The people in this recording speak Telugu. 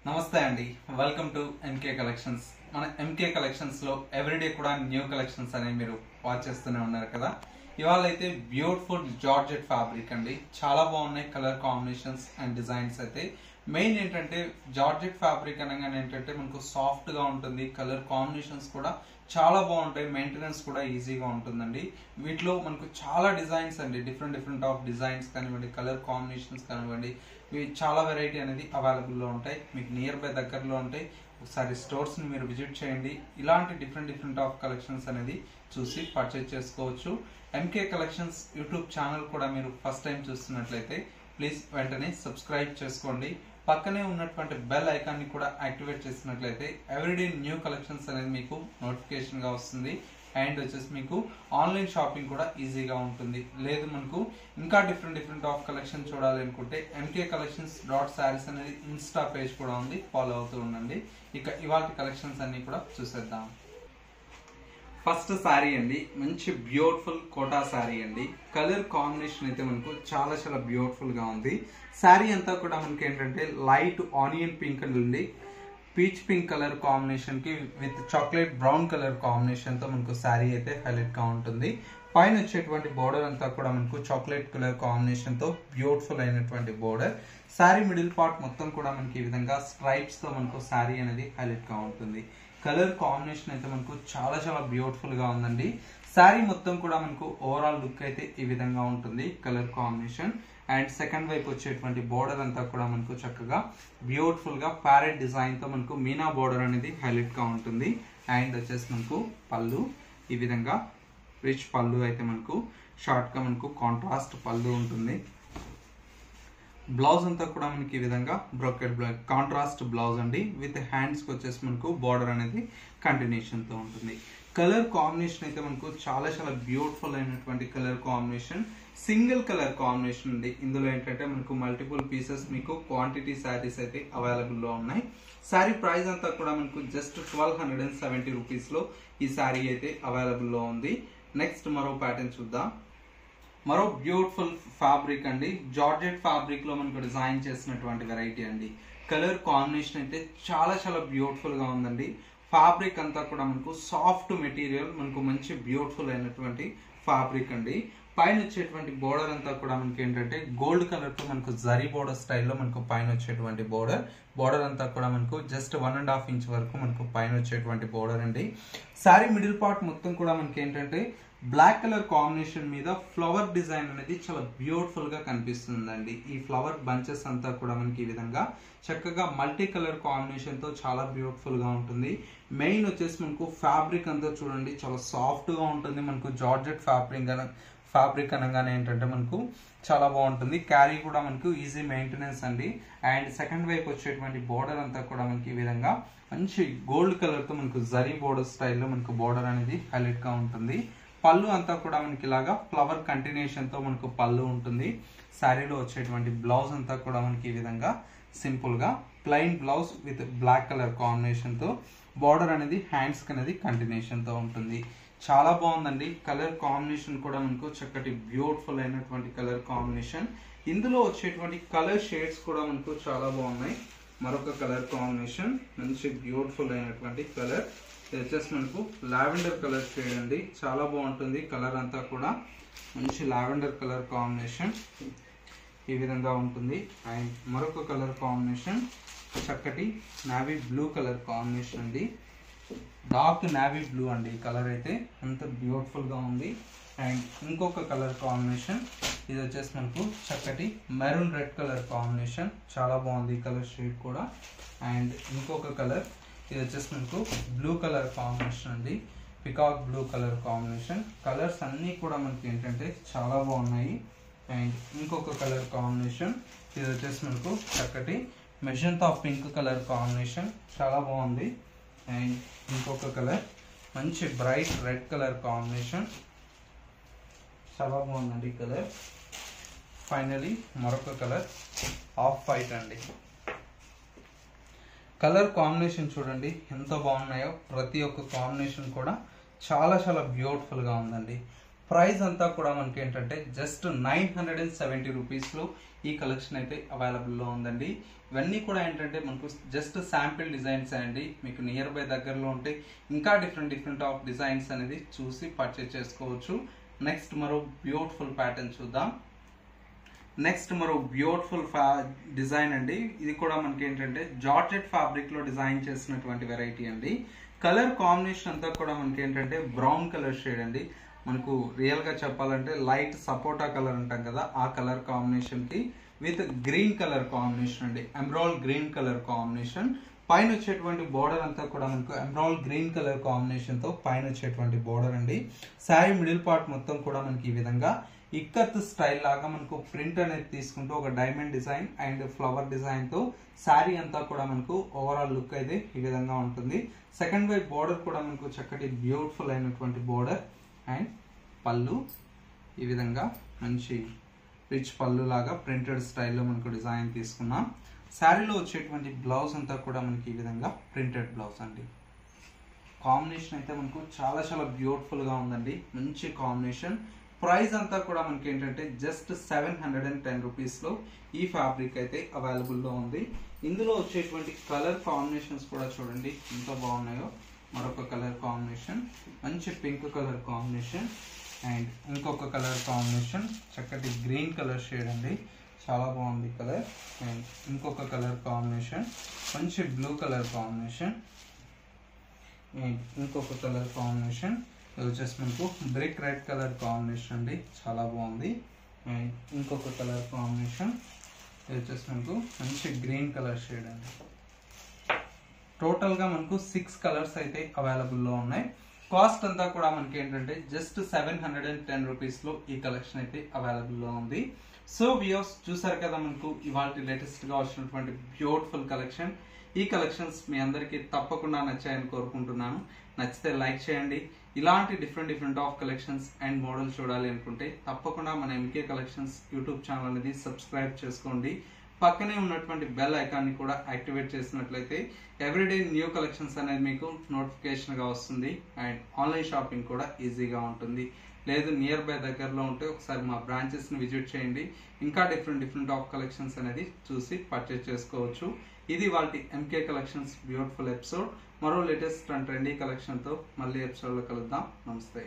నమస్తే అండి, వెల్కమ్ టు ఎంకే కలెక్షన్స్. మన ఎంకే కలెక్షన్స్ లో ఎవ్రీడే కూడా న్యూ కలెక్షన్స్ అనేవి మీరు వాచ్ చేస్తూనే ఉన్నారు కదా. ఇవాళ అయితే బ్యూటిఫుల్ జార్జెట్ ఫ్యాబ్రిక్ అండి, చాలా బాగున్నాయి కలర్ కాంబినేషన్స్ అండ్ డిజైన్స్. అయితే మెయిన్ ఏంటంటే జార్జెట్ ఫ్యాబ్రిక్ అనగానే ఏంటంటే మనకు సాఫ్ట్ గా ఉంటుంది, కలర్ కాంబినేషన్స్ కూడా చాలా బాగుంటాయి, మెయింటెనెన్స్ కూడా ఈజీగా ఉంటుందండి. వీటిలో మనకు చాలా డిజైన్స్ అండి, డిఫరెంట్ ఆఫ్ డిజైన్స్ కానివ్వండి, కలర్ కాంబినేషన్స్ కానివ్వండి, ఇవి చాలా వెరైటీ అనేది అవైలబుల్లో ఉంటాయి. మీకు నియర్ బై దగ్గరలో ఉంటాయి. ఒకసారి స్టోర్స్ని మీరు విజిట్ చేయండి. ఇలాంటి డిఫరెంట్ ఆఫ్ కలెక్షన్స్ అనేది చూసి పర్చేజ్ చేసుకోవచ్చు. ఎంకే కలెక్షన్స్ యూట్యూబ్ ఛానల్ కూడా మీరు ఫస్ట్ టైం చూస్తున్నట్లయితే ప్లీజ్ వెంటనే సబ్స్క్రైబ్ చేసుకోండి. పక్కనే ఉన్నటువంటి బెల్ ఐకాన్ని కూడా యాక్టివేట్ చేసినట్లయితే ఎవ్రీడే న్యూ కలెక్షన్స్ అనేది మీకు నోటిఫికేషన్గా వస్తుంది. అండ్ వచ్చేసి మీకు ఆన్లైన్ షాపింగ్ కూడా ఈజీగా ఉంటుంది. లేదు మనకు ఇంకా డిఫరెంట్ ఆఫ్ కలెక్షన్ చూడాలి అనుకుంటే ఎంకే కలెక్షన్స్ .sarees అనేది ఇన్స్టా పేజ్ కూడా ఉంది, ఫాలో అవుతూ ఉండండి. ఇక ఇవాళ కలెక్షన్స్ అన్ని కూడా చూసేద్దాం. ఫస్ట్ శారీ అండి, మంచి బ్యూటిఫుల్ కోటా శారీ అండి. కలర్ కాంబినేషన్ అయితే మనకు చాలా బ్యూటిఫుల్ గా ఉంది. శారీ అంతా కూడా మనకి ఏంటంటే లైట్ ఆనియన్ పింక్ అండి, పీచ్ పింక్ కలర్ కాంబినేషన్ కి with chocolate brown colour combination తో మనకు శారీ అయితే హైలైట్ గా ఉంటుంది. పైన వచ్చేటువంటి బోర్డర్ అంతా కూడా మనకు చాక్లెట్ కలర్ కాంబినేషన్ తో బ్యూటిఫుల్ అయినటువంటి బోర్డర్. శారీ మిడిల్ పార్ట్ మొత్తం కూడా మనకి ఈ విధంగా స్ట్రైప్స్ తో మనకు శారీ అనేది హైలైట్ గా ఉంటుంది. కలర్ కాంబినేషన్ అయితే మనకు చాలా బ్యూటిఫుల్ గా ఉందండి. శారీ మొత్తం కూడా మనకు ఓవరాల్ లుక్ అయితే ఈ విధంగా ఉంటుంది కలర్ కాంబినేషన్. అండ్ సెకండ్ వైపు వచ్చేటువంటి బోర్డర్ అంతా కూడా మనకు చక్కగా బ్యూటిఫుల్ గా ప్యారెట్ డిజైన్ తో మనకు మీనా బోర్డర్ అనేది హైలైట్ గా ఉంటుంది. అండ్ వచ్చేసి మనకు పళ్ళు ఈ విధంగా రిచ్ పళ్ళు అయితే మనకు షార్ట్ గా మనకు కాంట్రాస్ట్ పళ్ళు ఉంటుంది. బ్లౌజ్ అంతా కూడా మనకి ఈ విధంగా బ్రోకెడ్ కాంట్రాస్ట్ బ్లౌజ్ అండి, విత్ హ్యాండ్స్ కి వచ్చేసి మనకు బోర్డర్ అనేది కంటిన్యూషన్ తో ఉంటుంది. కలర్ కాంబినేషన్ అయితే మనకు చాలా బ్యూటిఫుల్ అయినటువంటి colour combination, single colour combination అండి. ఇందులో ఏంటంటే మనకు మల్టిపుల్ పీసెస్ మీకు క్వాంటిటీ శారీస్ అయితే అవైలబుల్ లో ఉన్నాయి. శారీ ప్రైస్ అంతా కూడా మనకు జస్ట్ 1270 రూపీస్ లో ఈ శారీ అయితే అవైలబుల్ లో ఉంది. నెక్స్ట్ మరో ప్యాటర్న్ చూద్దాం. మరో బ్యూటిఫుల్ ఫ్యాబ్రిక్ అండి, జార్జెట్ ఫ్యాబ్రిక్ లో మనకు డిజైన్ చేసినటువంటి వెరైటీ అండి. కలర్ కాంబినేషన్ అయితే చాలా బ్యూటిఫుల్ గా ఉందండి. ఫ్యాబ్రిక్ అంతా కూడా మనకు సాఫ్ట్ మెటీరియల్, మనకు మంచి బ్యూటిఫుల్ అయినటువంటి ఫ్యాబ్రిక్ అండి. పైన వచ్చేటువంటి బోర్డర్ అంతా కూడా మనకి ఏంటంటే గోల్డ్ కలర్ తో మనకు జరీ బోర్డర్ స్టైల్లో మనకు పైన వచ్చేటువంటి బోర్డర్ అంతా కూడా మనకు జస్ట్ 1.5 ఇంచ్ వరకు మనకు పైన వచ్చేటువంటి బోర్డర్ అండి. శారీ మిడిల్ పార్ట్ మొత్తం కూడా మనకి ఏంటంటే బ్లాక్ కలర్ కాంబినేషన్ మీద ఫ్లవర్ డిజైన్ అనేది చాలా బ్యూటిఫుల్ గా కనిపిస్తుందండి. ఈ ఫ్లవర్ బంచెస్ అంతా కూడా మనకి ఈ విధంగా చక్కగా మల్టీ కలర్ కాంబినేషన్ తో చాలా బ్యూటిఫుల్ గా ఉంటుంది. మెయిన్ వచ్చేసి మనకు ఫ్యాబ్రిక్ అంతా చూడండి చాలా సాఫ్ట్ గా ఉంటుంది. మనకు జార్జెట్ ఫ్యాబ్రిక్ అనగానే ఏంటంటే మనకు చాలా బాగుంటుంది. క్యారీ కూడా మనకు ఈజీ మెయింటెనెన్స్ అండి. అండ్ సెకండ్ వైపు వచ్చేటువంటి బోర్డర్ అంతా కూడా మనకి ఈ విధంగా మంచి గోల్డ్ కలర్ తో మనకు జరీ బోర్డర్ స్టైల్లో మనకు బోర్డర్ అనేది హైలైట్ గా ఉంటుంది. పళ్ళు అంతా కూడా మనకి ఇలాగా ఫ్లవర్ కంటిన్యూషన్ తో మనకు పళ్ళు ఉంటుంది. శారీలో వచ్చేటువంటి బ్లౌజ్ అంతా కూడా మనకి ఈ విధంగా సింపుల్ గా plain blouse with black colour combination తో బోర్డర్ అనేది హ్యాండ్స్ కి అనేది కంటిన్యూషన్ తో ఉంటుంది. చాలా బాగుందండి. కలర్ కాంబినేషన్ కూడా మనకు చక్కటి బ్యూటిఫుల్ అయినటువంటి కలర్ కాంబినేషన్. ఇందులో వచ్చేటువంటి కలర్ షేడ్స్ కూడా మనకు చాలా బాగున్నాయి. మరొక కలర్ కాంబినేషన్ మంచి బ్యూటిఫుల్ అయినటువంటి కలర్, ఇది వచ్చేసి మనకు లావెండర్ కలర్ షేడ్ అండి. చాలా బాగుంటుంది కలర్ అంతా కూడా, మంచి లావెండర్ కలర్ కాంబినేషన్ ఈ విధంగా ఉంటుంది. అండ్ మరొక కలర్ కాంబినేషన్ చక్కటి నావీ బ్లూ కలర్ కాంబినేషన్ అండి, డార్క్ నావీ బ్లూ అండి. ఈ కలర్ అయితే అంత బ్యూటిఫుల్ గా ఉంది. అండ్ ఇంకొక కలర్ కాంబినేషన్ ఇది వచ్చేసి మనకు చక్కటి మెరూన్ రెడ్ కలర్ కాంబినేషన్, చాలా బాగుంది ఈ కలర్ షేడ్ కూడా. అండ్ ఇంకొక కలర్ ఇది వచ్చేసి మనకు బ్లూ కలర్ కాంబినేషన్ అండి, peacock blue colour combination. Colours అన్నీ కూడా మనకి ఏంటంటే చాలా బాగున్నాయి. అండ్ ఇంకొక కలర్ కాంబినేషన్ ఇది వచ్చేసి మనకు చక్కటి మెజంతా పింక్ కలర్ కాంబినేషన్, చాలా బాగుంది. అండ్ ఇంకొక కలర్ మంచి బ్రైట్ రెడ్ కలర్ కాంబినేషన్, చాలా బాగుందండి కలర్. ఫైనలీ మరొక కలర్ ఆఫ్ వైట్ అండి. కలర్ కాంబినేషన్ చూడండి ఎంత బాగున్నాయో, ప్రతి ఒక్క కాంబినేషన్ కూడా చాలా బ్యూటిఫుల్ గా ఉందండి. ప్రైస్ అంతా కూడా మనకి ఏంటంటే జస్ట్ 970 రూపీస్ లో ఈ కలెక్షన్ అయితే అవైలబుల్లో ఉందండి. ఇవన్నీ కూడా ఏంటంటే మనకు జస్ట్ శాంపిల్ డిజైన్స్ అండి. మీకు నియర్ బై దగ్గరలో ఉంటే ఇంకా డిఫరెంట్ ఆఫ్ డిజైన్స్ అనేది చూసి పర్చేస్ చేసుకోవచ్చు. నెక్స్ట్ మరో బ్యూటిఫుల్ ప్యాటర్న్ చూద్దాం. నెక్స్ట్ మరో బ్యూటిఫుల్ డిజైన్ అండి. ఇది కూడా మనకి ఏంటంటే జార్జెట్ ఫ్యాబ్రిక్ లో డిజైన్ చేసినటువంటి వెరైటీ అండి. కలర్ కాంబినేషన్ అంతా కూడా మనకి ఏంటంటే బ్రౌన్ కలర్ షేడ్ అండి. మనకు రియల్ గా చెప్పాలంటే లైట్ సపోటా కలర్ అంటాం కదా, ఆ కలర్ కాంబినేషన్ కి విత్ గ్రీన్ కలర్ కాంబినేషన్ అండి. Emerald green colour combination. పైన వచ్చేటువంటి బోర్డర్ అంతా కూడా మనకు ఎమరాల్డ్ గ్రీన్ కలర్ కాంబినేషన్ తో పైన వచ్చేటువంటి బోర్డర్ అండి. శారీ మిడిల్ పార్ట్ మొత్తం కూడా మనకి ఈ విధంగా ఇక్కత్ స్టైల్ లాగా మనకు ప్రింట్ అనేది తీసుకుంటూ ఒక diamond design and flower design తో శారీ అంతా కూడా మనకు ఓవరాల్ లుక్ అయితే ఈ విధంగా ఉంటుంది. సెకండ్ వైపు బోర్డర్ కూడా మనకు చక్కటి బ్యూటిఫుల్ అయినటువంటి బోర్డర్ అండ్ పళ్ళు ఈ విధంగా మంచి రిచ్ పళ్ళు లాగా ప్రింటెడ్ స్టైల్లో మనకు డిజైన్ తీసుకున్నాం. శారీలో వచ్చేటువంటి బ్లౌజ్ అంతా కూడా మనకి ఈ విధంగా ప్రింటెడ్ బ్లౌజ్ అండి. కాంబినేషన్ అయితే మనకు చాలా బ్యూటిఫుల్ గా ఉందండి. మంచి కాంబినేషన్. ప్రైస్ అంతా కూడా మనకి ఏంటంటే జస్ట్ 710 రూపీస్ లో ఈ ఫ్యాబ్రిక్ అయితే అవైలబుల్ లో ఉంది. ఇందులో వచ్చేటువంటి కలర్ కాంబినేషన్స్ కూడా చూడండి ఎంత బాగున్నాయో. మరొక కలర్ కాంబినేషన్ మంచి పింక్ కలర్ కాంబినేషన్ అండ్ ఇంకొక కలర్ కాంబినేషన్ చక్కటి గ్రీన్ కలర్ షేడ్ అండి, చాలా బాగుంది కలర్. అండ్ ఇంకొక కలర్ కాంబినేషన్ మంచి బ్లూ కలర్ కాంబినేషన్ అండ్ ఇంకొక కలర్ కాంబినేషన్ వచ్చేసి మనకు బ్రిక్ రెడ్ కలర్ కాంబినేషన్ అండి, చాలా బాగుంది. అండ్ ఇంకొక కలర్ కాంబినేషన్ వచ్చేసి మనకు మంచి గ్రీన్ కలర్ షేడ్ అండి. టోటల్ గా మనకు 6 కలర్స్ అయితే అవైలబుల్ లో ఉన్నాయి. కాస్ట్ అంతా కూడా మనకి ఏంటంటే జస్ట్ 710 రూపీస్ లో ఈ కలెక్షన్ అయితే అవైలబుల్ లో ఉంది. సో వ్యూయర్స్ చూసారు కదా మనకు ఇవాళ లేటెస్ట్ గా వచ్చినటువంటి బ్యూటిఫుల్ కలెక్షన్. ఈ కలెక్షన్స్ మీ అందరికీ తప్పకుండా నచ్చాయని కోరుకుంటున్నాను. నచ్చితే లైక్ చేయండి. ఇలాంటి different of collections and model చూడాలి అనుకుంటే తప్పకుండా మన ఎంకే కలెక్షన్స్ యూట్యూబ్ ఛానల్ అనేది సబ్స్క్రైబ్ చేసుకోండి. పక్కనే ఉన్నటువంటి బెల్ ఐకాన్ని కూడా యాక్టివేట్ చేసినట్లయితే ఎవ్రీడే న్యూ కలెక్షన్స్ అనేది మీకు నోటిఫికేషన్ గా వస్తుంది అండ్ ఆన్లైన్ షాపింగ్ కూడా ఈజీగా ఉంటుంది. లేదు నియర్ బై దగ్గరలో ఉంటే ఒకసారి మా బ్రాంచెస్ ని విజిట్ చేయండి. ఇంకా డిఫరెంట్ ఆఫ్ కలెక్షన్స్ అనేది చూసి పర్చేస్ చేసుకోవచ్చు. ఇది వాటి ఎంకే కలెక్షన్స్ బ్యూటిఫుల్ ఎపిసోడ్. మరో లేటెస్ట్ అండ్ ట్రెండీ కలెక్షన్ తో మళ్ళీ ఎపిసోడ్ లో కలుద్దాం. నమస్తే.